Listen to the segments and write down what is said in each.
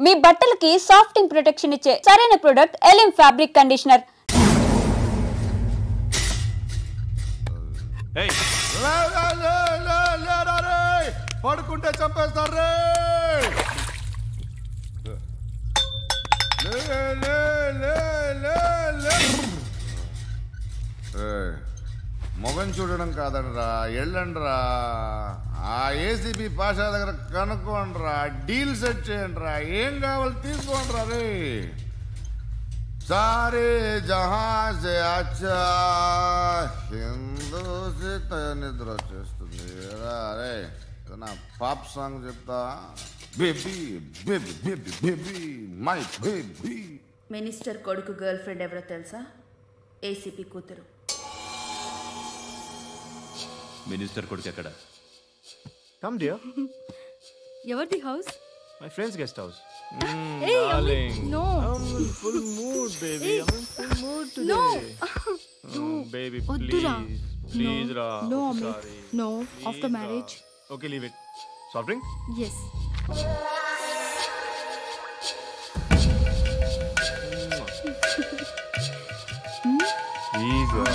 మీ బట్టలకి సాఫ్టింగ్ ప్రొటెక్షన్ ఇచ్చే సరైన ప్రొడక్ట్ ఎలిమ్ ఫ్యాబ్రిక్ కండిషనర్. పడుకుంటే చంపేస్తారు. మొగం చూడడం కాదండ్రా, వెళ్ళండ్రా. ఆ ఏసీబీ పాషా దగ్గర కనుక్కోండ్రా, డీల్ సెట్ చేయండిరా, ఏం కావాలి తీసుకోండిరా. రే సారే జహాజే అచ్చా హిందూ నిద్ర వచ్చేస్తుంది. అరే నా పాప్ సాంగ్ చెప్తా. Baby baby baby baby my baby. Minister కొడుకు గర్ల్ ఫ్రెండ్ ఎవరో తెలుసా? ఏసీపీ కూతురు. మినిస్టర్ కొడుకు ఎక్కడ? Come dear. Everything house? My friend's guest house. Hey, darling. No. I'm in full mood, baby. Hey. I'm in full mood today. No. Baby, Oddura. please. Please, No. Ra. No, I'm Amit. sorry. No. Please, After Ra. marriage. Okay, leave it. Soft drink? Yes. Please, Ra.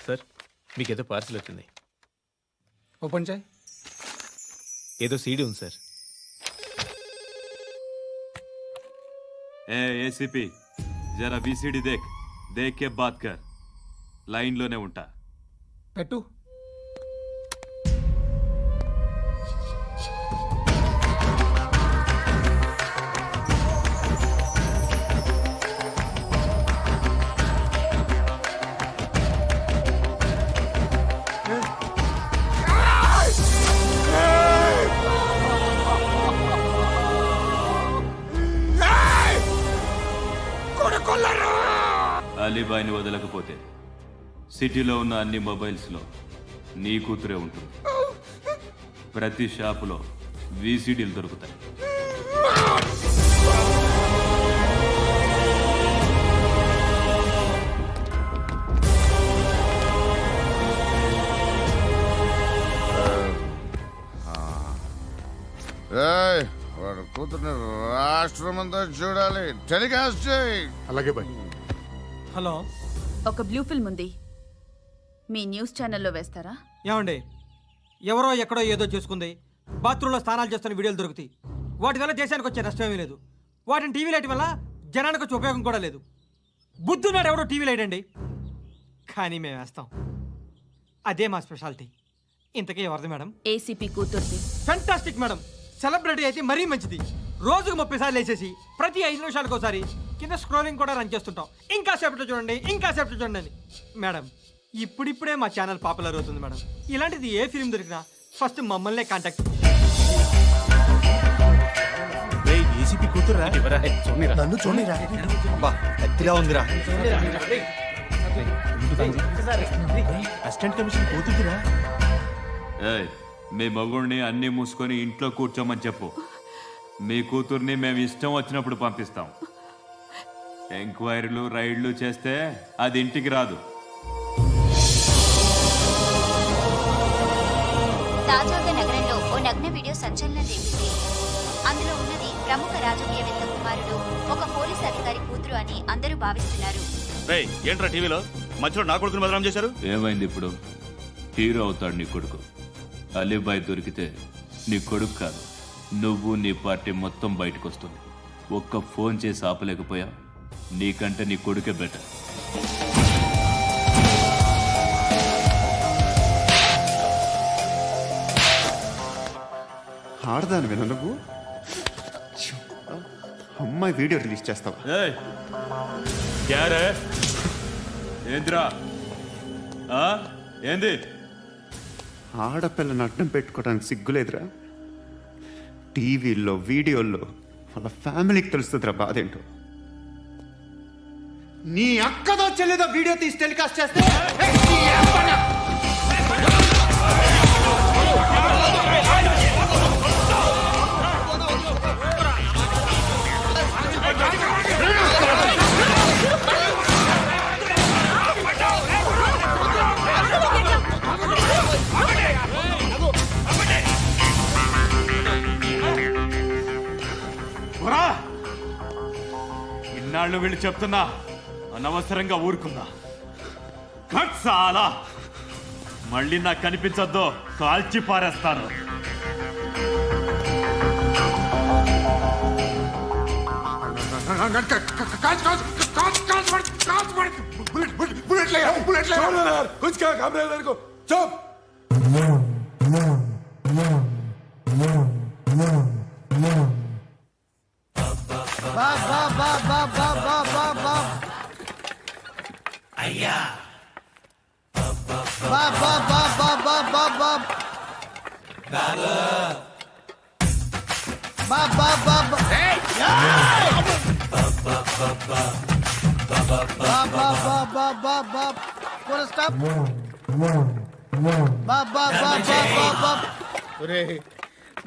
Sir, మీకేదో parcel వచ్చింది. Open చేయి. ఏదో CD ఉంది sir. ACP జరా బీసీడీ దేఖ్ కే బాత్ కర్. లైన్లోనే ఉంటా. పెట్టు. అలీబాయిని వదలకపోతే సిటీలో ఉన్న అన్ని మొబైల్స్లో నీ కూతురే ఉంటుంది. ప్రతి షాపులో వీసీడీలు దొరుకుతాయి. వాడు కూతుర్ని రాష్ట్రమంతా చూడాలి. టెలికాస్ట్ చేయి. అలాగే బాయ్. హలో, ఒక బ్లూ ఫిల్మ్ ఉంది, మీ న్యూస్ ఛానల్లో వేస్తారా? ఏమండి, ఎవరో ఎక్కడో ఏదో చేసుకుంది, బాత్రూంలో స్నానాలు చేస్తున్న వీడియోలు దొరుకుతాయి. వాటి వల్ల దేశానికి వచ్చే నష్టమేమీ లేదు. వాటిని టీవీ లైట్ వల్ల జనానికి వచ్చే ఉపయోగం కూడా లేదు. బుద్ధున్నాడు ఎవడో టీవీ లైట్ అండి, కానీ మేము వేస్తాం. అదే మా స్పెషాలిటీ. ఇంతకీ ఎవరిది మేడం? ఏసీపీ కూతుర్ది. Fantastic madam. సెలబ్రిటీ అయితే మరీ మంచిది. రోజుకు 30 సార్లు వేసేసి ప్రతి 5 నిమిషాలకు ఒకసారి కింద స్క్రోలింగ్ కూడా రన్ చేస్తుంటాం. ఇంకా సేపట్లో చూడండి, ఇంకా సేపట్లో చూడండి అని. మేడం, ఇప్పుడిప్పుడే మా ఛానల్ పాపులర్ అవుతుంది మేడం. ఇలాంటిది ఏ ఫిల్మ్ దొరికినా ఫస్ట్ మమ్మల్నే కాంటాక్ట్. ఏసీపీ కూతురా? నన్ను చూడరా. ఎత్తిగా ఉందిరా. అసిస్టెంట్ కమిషన్ కూతురా? మీ మగుడిని అన్నీ మూసుకొని ఇంట్లో కూర్చోమని చెప్పు. మీ కూతుర్ని మేము ఇష్టం వచ్చినప్పుడు పంపిస్తాం. ఎంక్వైరీలు రైడ్లు చేస్తే అది ఇంటికి రాదు. తాజాగా నగరంలో ఓ నగ్న వీడియో సంచలనం రేపింది. అందులో ఉన్నది ప్రముఖ రాజకీయవేత్త కుమారుడు, ఒక పోలీస్ అధికారి కూతురు అని అందరూ భావిస్తున్నారు. ఏంట్రా టీవీలో మధ్యలో నా కొడుకుని బదనాం చేశారు? ఏమైంది ఇప్పుడు? హీరో అవుతాడు నీ కొడుకు. అలీబాయ్ దొరికితే నీ కొడుకు కాదు, నువ్వు నీ పార్టీ మొత్తం బయటకు వస్తుంది. ఒక్క ఫోన్ చేసి ఆపలేకపోయా, నీకంటే నీ కొడుకే బెటర్. ఆడదాను విన నువ్వు. అమ్మాయి వీడియో రిలీజ్ చేస్తావా? ఏంద్రా ఏంది? ఆడపిల్లని అడ్డం పెట్టుకోవడానికి సిగ్గులేదురా? టీవీల్లో వీడియోల్లో వాళ్ళ ఫ్యామిలీకి తెలుస్తుందిరా బాధేంటో. నీ అక్కదో చెల్లిదో వీడియో తీసి టెలికాస్ట్ చేస్తే ఇన్నాళ్ళు వీళ్ళు చెప్తున్నా అనవసరంగా ఊరుకున్నా. చాలా మళ్ళీ నాకు కనిపించొద్దు, కాల్చి పారేస్తాను. అయ్యా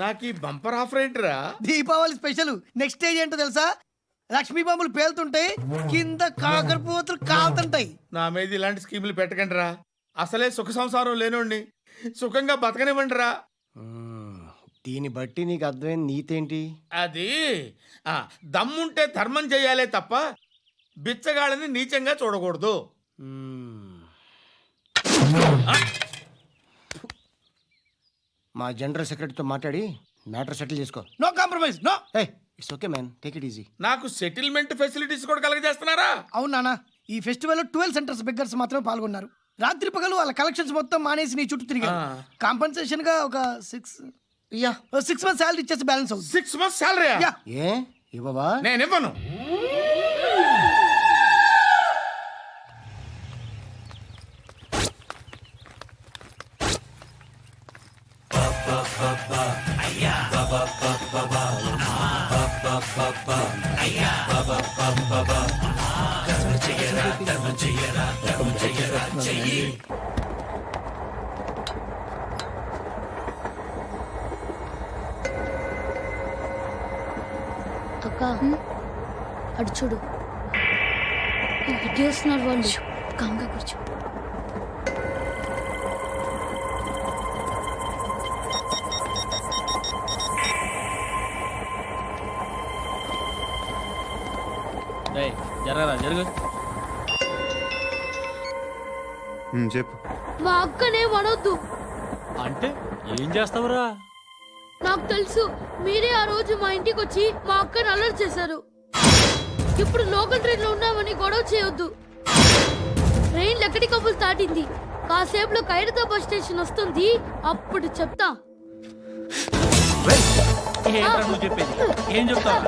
నాకు ఈ బంపర్ ఆఫర్ ఏంటిరా? దీపావళి స్పెషల్. నెక్స్ట్ స్టేజ్ ఏంటో తెలుసా? లక్ష్మీ బాంబులు పేలుతుంటాయి, కింద కాకరపువ్వతులు కాలుతుంటాయి. నా మీద ఇలాంటి స్కీములు పెట్టకండి రా. అసలే సుఖ సంసారం లేనోడిని సుఖంగా బతకనివ్వండి రా. దీన్ని బట్టి నీకు అర్థమైన నీతేంటి? అది దమ్ముంటే ధర్మం చేయాలే తప్ప బిచ్చగాళ్ళని నీచంగా చూడకూడదు. మా జనరల్ సెక్రటరీతో మాట్లాడి మ్యాటర్ సెటిల్ చేసుకో. No compromise, no. It's okay man, take it easy. నాకు సెటిల్మెంట్ ఫెసిలిటీస్ కూడా కలగజేస్తున్నారా? అవును నాన్న, ఈ ఫెస్టివల్ 12 సెంటర్స్ బెగ్గర్స్ మాత్రమే పాల్గొన్నారు. రాత్రి పగలు వాళ్ళ కలెక్షన్స్ మొత్తం మానేసి నీ చుట్టూ తిరిగారు. కాంపన్సేషన్ గా ఒక 6 months సాలరీ ఇచ్చేసి బ్యాలెన్స్ అవుతుంది. 6 months సాలరీ? ఏ ఇవ్వవా? నేను ఇవ్వను. అక్క అటు చూడు, ఇటు వస్తున్నారు వాళ్ళు. కంగా కూర్చో. జరుగు. చెప్పు. మా అక్కనే వనొద్దు అంటే ఏం చేస్తావురా? నాకు తెలుసు, మీరే ఆ రోజు మా ఇంటికి వచ్చి మా అక్కని అల్లరి చేశారు. ఇప్పుడు లోకల్ ట్రైన్ లో ఉన్నామని గొడవ చేయొద్దు. ట్రైన్ లక్కడి కబుల్ దాటింది. కాసేపులో ఖైరతాబాద్ స్టేషన్ వస్తుంది, అప్పుడు చెప్తా. చెప్పేది ఏం చెప్తావు?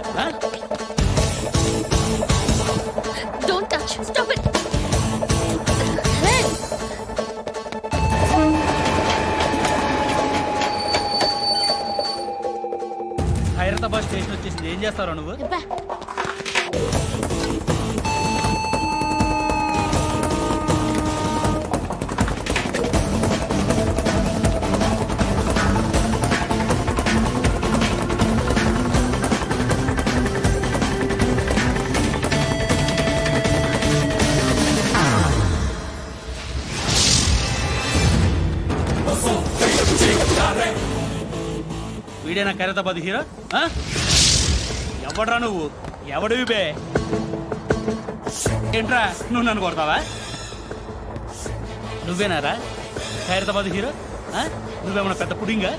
Don't touch. Stop it. Khairatabad station వచ్చేసింది, ఏం చేస్తారా నువ్వు? వీడేనా ఖైరతాబాద్ హీరో? ఎవడ్రా నువ్వు? ఎవడివి బే? ఏంట్రా నువ్వు నన్ను కొడతావా? నువ్వేనారా ఖైరతాబాద్ హీరో? నువ్వేమన్నా పెద్ద పుడింగా?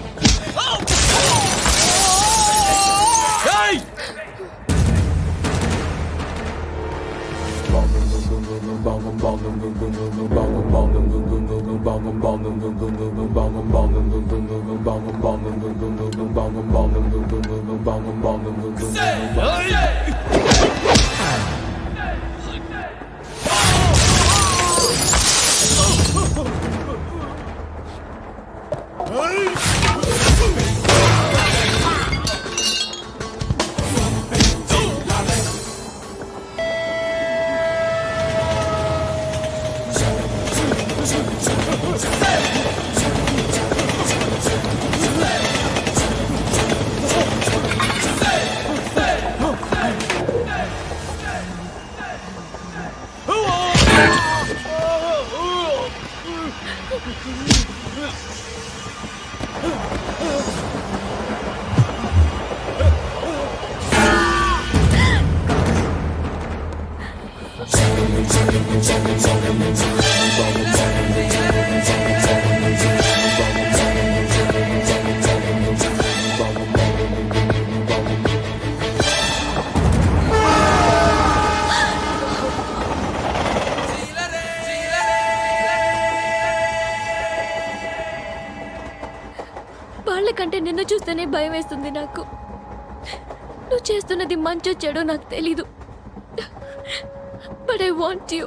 వాళ్ళకంటే నిన్ను చూస్తేనే భయం వేస్తుంది నాకు. నువ్వు చేస్తున్నది మంచో చెడో నాకు తెలీదు. But I want you.